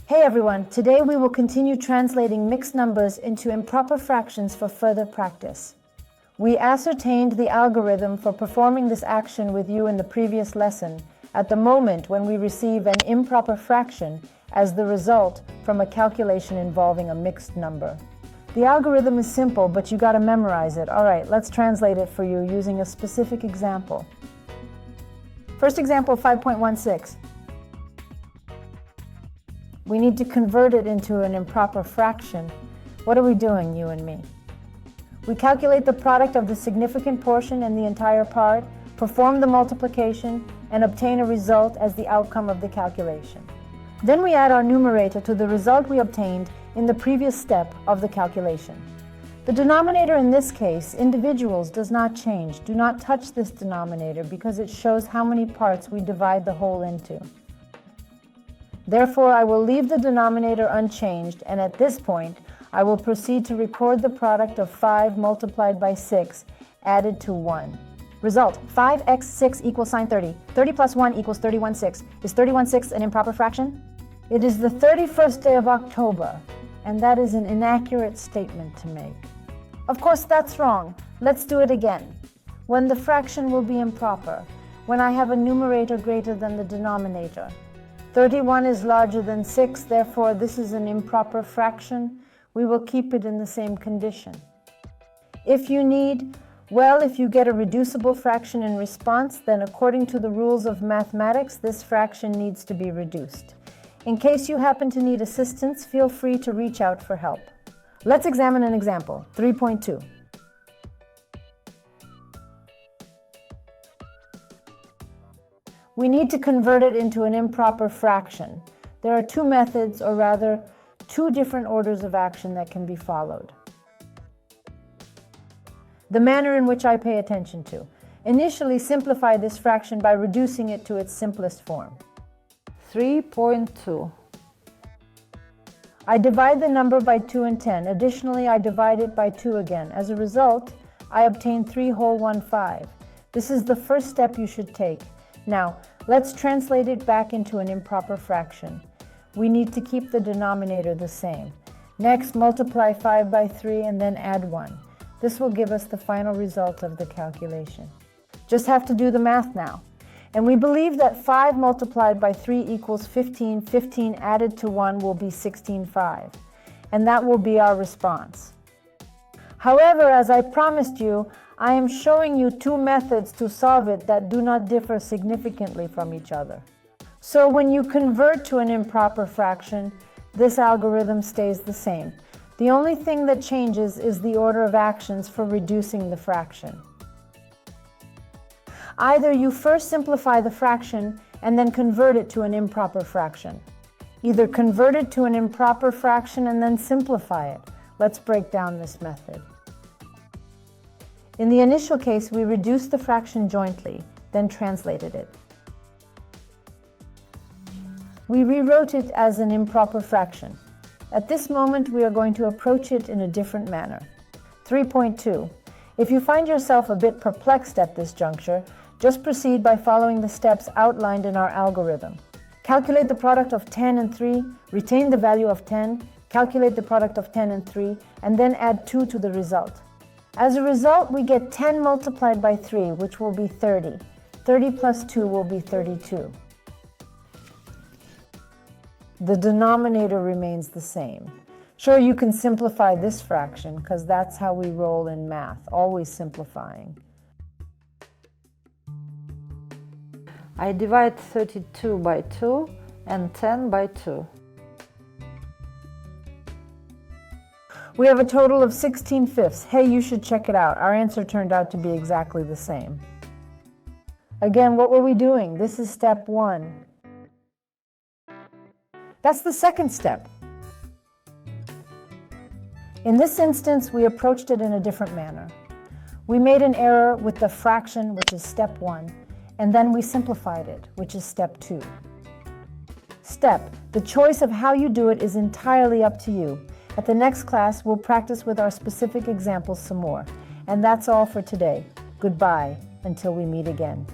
Hey everyone, today we will continue translating mixed numbers into improper fractions for further practice. We ascertained the algorithm for performing this action with you in the previous lesson at the moment when we receive an improper fraction as the result from a calculation involving a mixed number. The algorithm is simple, but you gotta memorize it. All right, let's translate it for you using a specific example. First example, 5.16. We need to convert it into an improper fraction. What are we doing, you and me? We calculate the product of the significant portion and the entire part, perform the multiplication, and obtain a result as the outcome of the calculation. Then we add our numerator to the result we obtained in the previous step of the calculation. The denominator in this case, individuals, does not change. Do not touch this denominator because it shows how many parts we divide the whole into. Therefore, I will leave the denominator unchanged, and at this point, I will proceed to record the product of 5 multiplied by 6 added to 1. Result, 5x6 equals sine 30. 30 plus 1 equals 31/6. Is 31/6 an improper fraction? It is the 31st day of October, and that is an inaccurate statement to make. Of course, that's wrong. Let's do it again. When the fraction will be improper, when I have a numerator greater than the denominator. 31 is larger than 6, therefore this is an improper fraction. We will keep it in the same condition. If you get a reducible fraction in response, then according to the rules of mathematics, this fraction needs to be reduced. In case you happen to need assistance, feel free to reach out for help. Let's examine an example, 3.2. We need to convert it into an improper fraction. There are two methods, or rather, two different orders of action that can be followed. The manner in which I pay attention to. Initially, simplify this fraction by reducing it to its simplest form. 3.2. I divide the number by 2 and 10. Additionally, I divide it by 2 again. As a result, I obtain 3 whole 1/5. This is the first step you should take. Now, let's translate it back into an improper fraction. We need to keep the denominator the same. Next, multiply 5 by 3 and then add 1. This will give us the final result of the calculation. Just have to do the math now. And we believe that 5 multiplied by 3 equals 15. 15 added to 1 will be 16/5. And that will be our response. However, as I promised you, I am showing you two methods to solve it that do not differ significantly from each other. So when you convert to an improper fraction, this algorithm stays the same. The only thing that changes is the order of actions for reducing the fraction. Either you first simplify the fraction and then convert it to an improper fraction. Either convert it to an improper fraction and then simplify it. Let's break down this method. In the initial case, we reduced the fraction jointly, then translated it. We rewrote it as an improper fraction. At this moment, we are going to approach it in a different manner. 3.2. If you find yourself a bit perplexed at this juncture, just proceed by following the steps outlined in our algorithm. Calculate the product of 10 and 3, retain the value of 10, calculate the product of 10 and 3, and then add 2 to the result. As a result, we get 10 multiplied by 3, which will be 30. 30 plus 2 will be 32. The denominator remains the same. Sure, you can simplify this fraction, because that's how we roll in math, always simplifying. I divide 32 by 2 and 10 by 2. We have a total of 16/5. Hey, you should check it out. Our answer turned out to be exactly the same. Again, what were we doing? This is step 1. That's the second step. In this instance, we approached it in a different manner. We made an error with the fraction, which is step 1, and then we simplified it, which is step 2. The choice of how you do it is entirely up to you. At the next class, we'll practice with our specific examples some more. And that's all for today. Goodbye until we meet again.